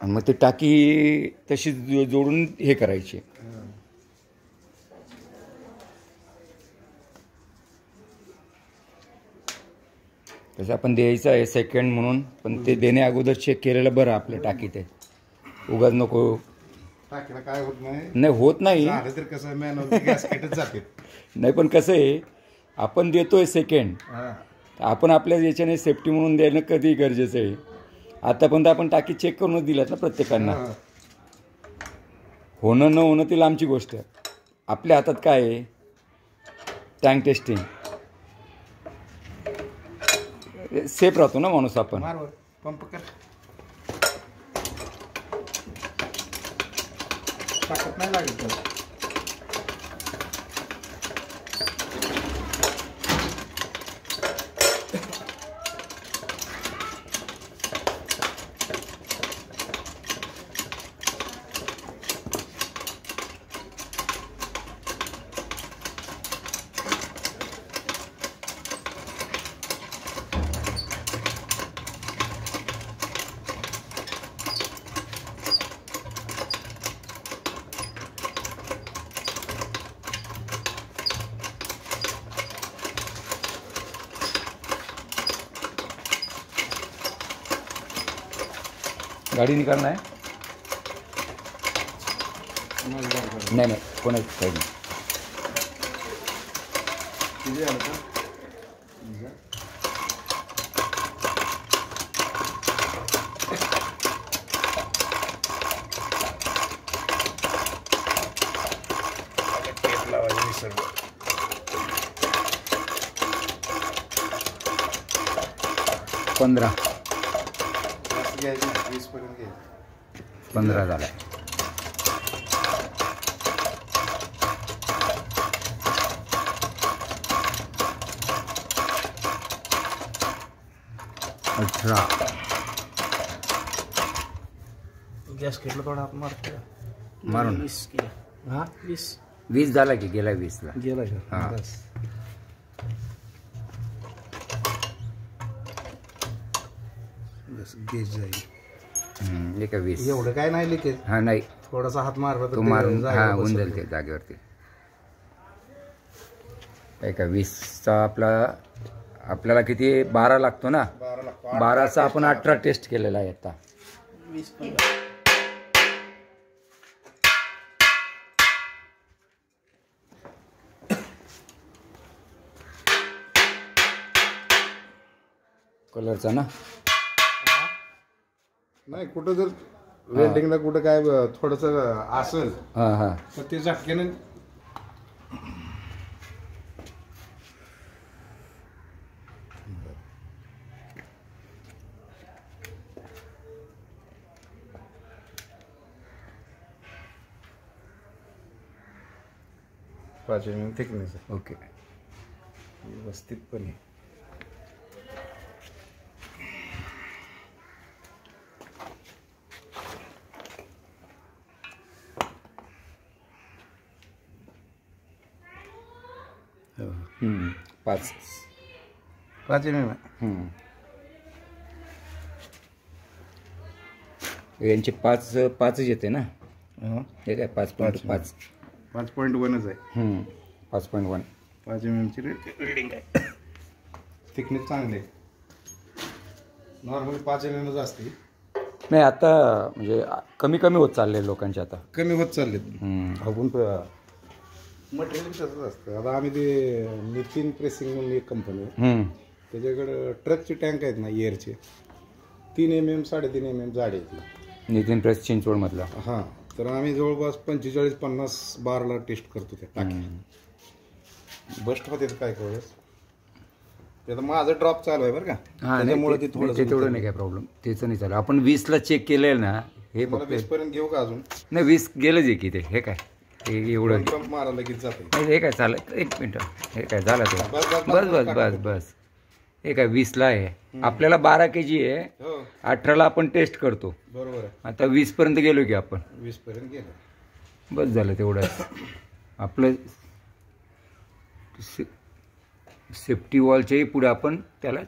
आणि मग ते टाकी तशी जोडून हे करायची. तसं आपण द्यायचं आहे सेकंड म्हणून, पण ते देण्या अगोदर चेक केलेलं बरं आपल्या टाकी. ते उगाच नको. टाकीला काय होत नाही. नाही होत नाही झालं तर कसं मॅनवरती गॅसकेटच जाते. नाही पण कसं आहे, आपण देतोय सेकंड, आपण आपल्या याच्याने सेफ्टी म्हणून देणं कधी गरजेचं आहे. आतापर्यंत आपण टाकी चेक करूनच दिल्यात ना प्रत्येकांना. होणं न होणं ती लांबची गोष्ट आहे. आपल्या हातात काय आहे, टँक टेस्टिंग. सेफ राहतो ना माणूस. आपण पंप कर टाकत नाही लागत. गाडी निकालना है? नहीं नहीं कोणाच काही नाही. सर्व 15 20 पर्यंत घ्यायचं. 15 झाला. गॅस घेतलं थोडा आपण मारतो मारून 20 केलं. हां 20 झाला की गेला 20 ला गेला हां. बस बस गेज जाईल. एका 20 एवढं काय नाही लिकेज. हां नाही थोडासा हात मारला तो मारून हां होऊन जाईल ते जागेवरती. एका 20चा आपल्याला किती 12 लागतो ना. 12चा आपण 18 टेस्ट केलेला आहे आता. 20 कलरचा ना. नाही कुठं जर वेल्डिंगला कुठं काय थोडस असेल हां हां तर ते झटक्याने थिकनेस आहे. ओके व्यवस्थितपणे पाच 5 mm. यांचे 5 येते ना. हे काय 5.5 5.1च आहे. 5.1 5 mm ची रिडिंग आहे. थिकनेस चांगली आहे. नॉर्मली 5 mm असते. नाही आता म्हणजे कमी होत चालले लोकांचे आता. कमी होत चाललेत. आपण मटेरियल तसंच असतं. आता आम्ही ते नितीन प्रेसिंग म्हणून एक कंपनी आहे, त्याच्याकडं ट्रकचे टँक आहेत ना एअरचे 3 mm 3.5 mm जाडी आहे. नितीन प्रेस चिंचवडमधला. हां तर आम्ही जवळपास 45-50 बारला टेस्ट करतो त्या टाकी. बस्ट होते काय कळस ते तर माझं ड्रॉप चालू आहे बरं का. त्याच्यामुळे ते तेवढं नाही काय प्रॉब्लेम. त्याचं नाही चालू. आपण 20ला चेक केलेलं ना. हे फक्त 20 पर्यंत घेऊ का अजून? नाही 20 गेलंच आहे की ते. हे काय एवढं पंप मारा लगेच जाते. नाही हे काय चालत. 1 मिनटं. हे काय झालं ते. बस हे काय 20ला आहे. आपल्याला 12 kg आहे. 18ला आपण टेस्ट करतो. बरोबर आहे. आता 20 पर्यंत गेलो की आपण. 20 पर्यंत गेलो. बस झालं तेवढं. आपलं सेफ्टी वॉलच्याही पुढे आपण त्याला